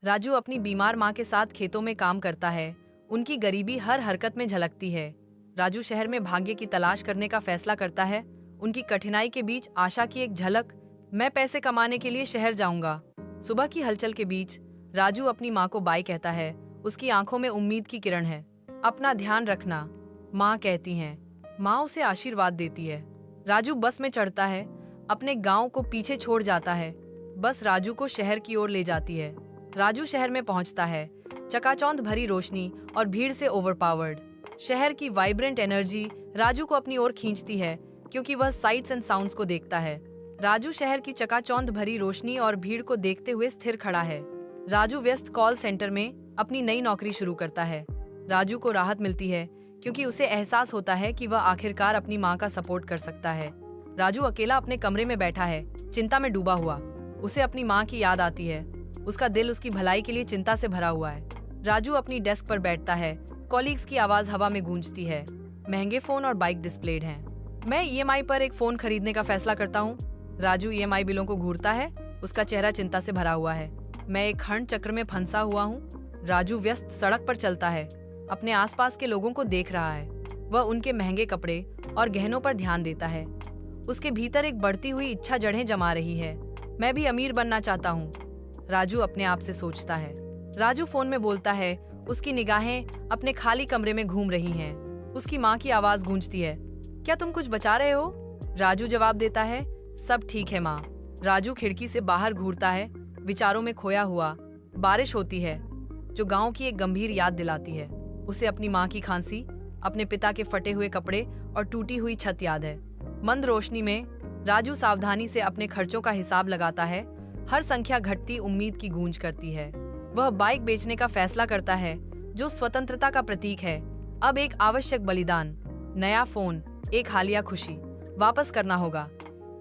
राजू अपनी बीमार माँ के साथ खेतों में काम करता है। उनकी गरीबी हर हरकत में झलकती है। राजू शहर में भाग्य की तलाश करने का फैसला करता है। उनकी कठिनाई के बीच आशा की एक झलक, मैं पैसे कमाने के लिए शहर जाऊंगा। सुबह की हलचल के बीच राजू अपनी माँ को बाय कहता है। उसकी आंखों में उम्मीद की किरण है। अपना ध्यान रखना, माँ कहती हैं। माँ उसे आशीर्वाद देती है। राजू बस में चढ़ता है, अपने गांव को पीछे छोड़ जाता है। बस राजू को शहर की ओर ले जाती है। राजू शहर में पहुंचता है। चकाचौंध भरी रोशनी और भीड़ से ओवरपावर्ड शहर की वाइब्रेंट एनर्जी राजू को अपनी ओर खींचती है, क्योंकि वह साइट्स एंड साउंड्स को देखता है। राजू शहर की चकाचौंध भरी रोशनी और भीड़ को देखते हुए स्थिर खड़ा है। राजू व्यस्त कॉल सेंटर में अपनी नई नौकरी शुरू करता है। राजू को राहत मिलती है, क्योंकि उसे एहसास होता है कि वह आखिरकार अपनी माँ का सपोर्ट कर सकता है। राजू अकेला अपने कमरे में बैठा है, चिंता में डूबा हुआ। उसे अपनी माँ की याद आती है। उसका दिल उसकी भलाई के लिए चिंता से भरा हुआ है। राजू अपनी डेस्क पर बैठता है। कॉलीग्स की आवाज हवा में गूंजती है। महंगे फोन और बाइक डिस्प्लेड हैं। मैं ईएमआई पर एक फोन खरीदने का फैसला करता हूँ। राजू ईएमआई बिलों को घूरता है। उसका चेहरा चिंता से भरा हुआ है। मैं एक खंड चक्र में फंसा हुआ हूँ। राजू व्यस्त सड़क पर चलता है। अपने आसपास के लोगों को देख रहा है। वह उनके महंगे कपड़े और गहनों पर ध्यान देता है। उसके भीतर एक बढ़ती हुई इच्छा जड़ें जमा रही है। मैं भी अमीर बनना चाहता हूँ, राजू अपने आप से सोचता है। राजू फोन में बोलता है। उसकी निगाहें अपने खाली कमरे में घूम रही हैं। उसकी माँ की आवाज गूंजती है, क्या तुम कुछ बचा रहे हो? राजू जवाब देता है, सब ठीक है माँ। राजू खिड़की से बाहर घूरता है, विचारों में खोया हुआ। बारिश होती है, जो गांव की एक गंभीर याद दिलाती है। उसे अपनी माँ की खांसी, अपने पिता के फटे हुए कपड़े और टूटी हुई छत याद है। मंद रोशनी में राजू सावधानी से अपने खर्चों का हिसाब लगाता है। हर संख्या घटती उम्मीद की गूंज करती है। वह बाइक बेचने का फैसला करता है, जो स्वतंत्रता का प्रतीक है। अब एक आवश्यक बलिदान, नया फोन, एक हालिया खुशी वापस करना होगा।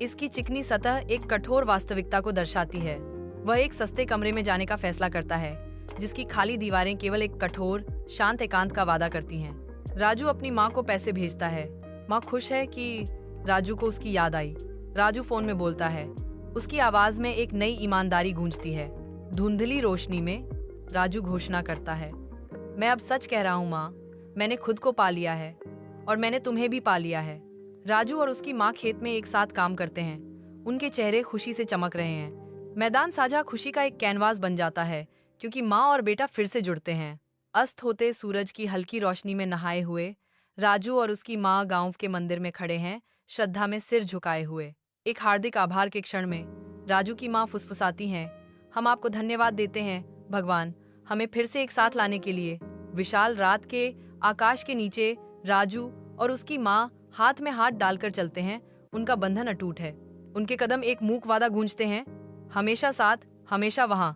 इसकी चिकनी सतह एक कठोर वास्तविकता को दर्शाती है। वह एक सस्ते कमरे में जाने का फैसला करता है, जिसकी खाली दीवारें केवल एक कठोर शांत एकांत का वादा करती हैं। राजू अपनी माँ को पैसे भेजता है। माँ खुश है कि राजू को उसकी याद आई। राजू फोन में बोलता है। उसकी आवाज में एक नई ईमानदारी गूंजती है। धुंधली रोशनी में राजू घोषणा करता है, मैं अब सच कह रहा हूँ माँ, मैंने खुद को पा लिया है और मैंने तुम्हें भी पा लिया है। राजू और उसकी माँ खेत में एक साथ काम करते हैं। उनके चेहरे खुशी से चमक रहे हैं। मैदान साझा खुशी का एक कैनवास बन जाता है, क्योंकि माँ और बेटा फिर से जुड़ते हैं। अस्त होते सूरज की हल्की रोशनी में नहाए हुए राजू और उसकी माँ गांव के मंदिर में खड़े हैं, श्रद्धा में सिर झुकाए हुए। एक हार्दिक आभार के क्षण में राजू की माँ फुसफुसाती हैं, हम आपको धन्यवाद देते हैं भगवान, हमें फिर से एक साथ लाने के लिए। विशाल रात के आकाश के नीचे राजू और उसकी माँ हाथ में हाथ डालकर चलते हैं। उनका बंधन अटूट है। उनके कदम एक मूक वादा गूंजते हैं, हमेशा साथ, हमेशा वहाँ।